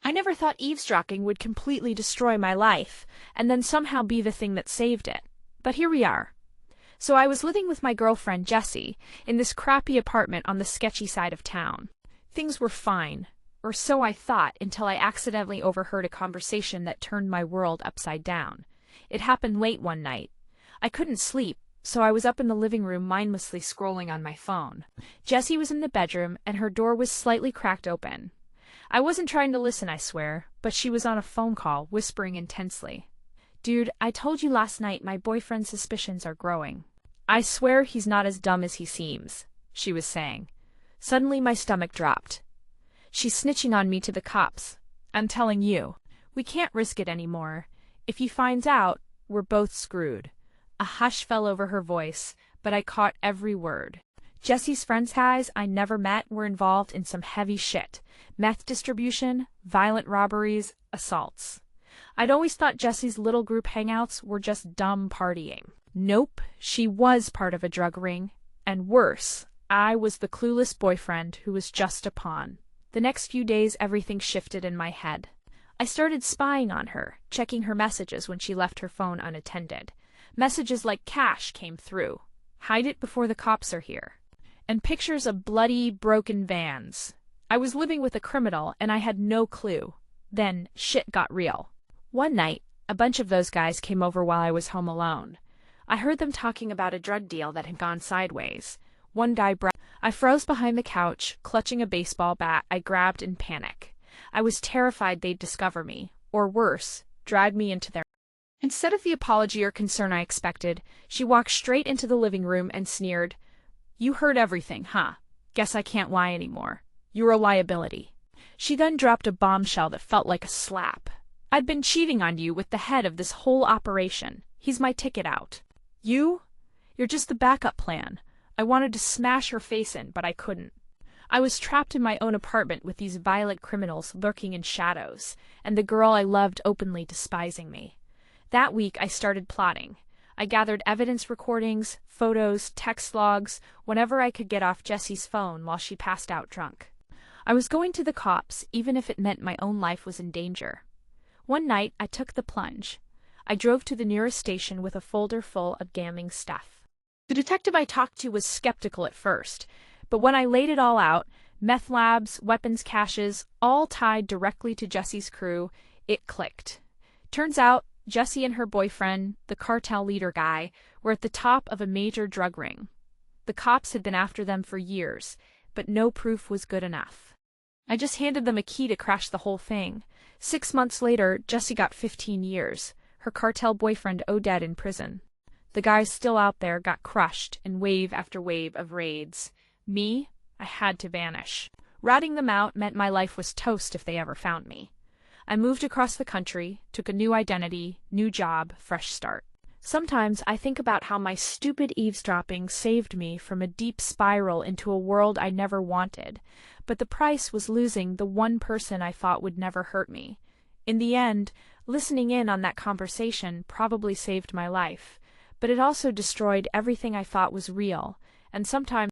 I never thought eavesdropping would completely destroy my life, and then somehow be the thing that saved it. But here we are. So I was living with my girlfriend, Jessie, in this crappy apartment on the sketchy side of town. Things were fine, or so I thought, until I accidentally overheard a conversation that turned my world upside down. It happened late one night. I couldn't sleep, so I was up in the living room mindlessly scrolling on my phone. Jessie was in the bedroom, and her door was slightly cracked open. I wasn't trying to listen, I swear, but she was on a phone call, whispering intensely. "Dude, I told you last night my boyfriend's suspicions are growing. I swear he's not as dumb as he seems," she was saying. Suddenly my stomach dropped. "She's snitching on me to the cops. I'm telling you. We can't risk it anymore. If he finds out, we're both screwed." A hush fell over her voice, but I caught every word. Jessie's friends guys I never met were involved in some heavy shit. Meth distribution, violent robberies, assaults. I'd always thought Jessie's little group hangouts were just dumb partying. Nope, she was part of a drug ring. And worse, I was the clueless boyfriend who was just a pawn. The next few days everything shifted in my head. I started spying on her, checking her messages when she left her phone unattended. Messages like cash came through. Hide it before the cops are here. And pictures of bloody, broken vans. I was living with a criminal, and I had no clue. Then, shit got real. One night, a bunch of those guys came over while I was home alone. I heard them talking about a drug deal that had gone sideways. One guy I froze behind the couch, clutching a baseball bat I grabbed in panic. I was terrified they'd discover me, or worse, drag me into their... Instead of the apology or concern I expected, she walked straight into the living room and sneered, "You heard everything, huh? Guess I can't lie anymore. You're a liability." She then dropped a bombshell that felt like a slap. "I'd been cheating on you with the head of this whole operation. He's my ticket out. You're just the backup plan." I wanted to smash her face in, but I couldn't. I was trapped in my own apartment with these violent criminals lurking in shadows, and the girl I loved openly despising me. That week I started plotting. I gathered evidence recordings, photos, text logs, whenever I could get off Jessie's phone while she passed out drunk. I was going to the cops, even if it meant my own life was in danger. One night I took the plunge. I drove to the nearest station with a folder full of damning stuff. The detective I talked to was skeptical at first, but when I laid it all out, meth labs, weapons caches, all tied directly to Jessie's crew, it clicked. Turns out, Jessie and her boyfriend, the cartel leader guy, were at the top of a major drug ring. The cops had been after them for years, but no proof was good enough. I just handed them a key to crash the whole thing. 6 months later, Jessie got 15 years. Her cartel boyfriend Oded in prison. The guys still out there got crushed in wave after wave of raids. Me, I had to vanish. Ratting them out meant my life was toast if they ever found me. I moved across the country, took a new identity, new job, fresh start. Sometimes I think about how my stupid eavesdropping saved me from a deep spiral into a world I never wanted, but the price was losing the one person I thought would never hurt me. In the end, listening in on that conversation probably saved my life, but it also destroyed everything I thought was real, and sometimes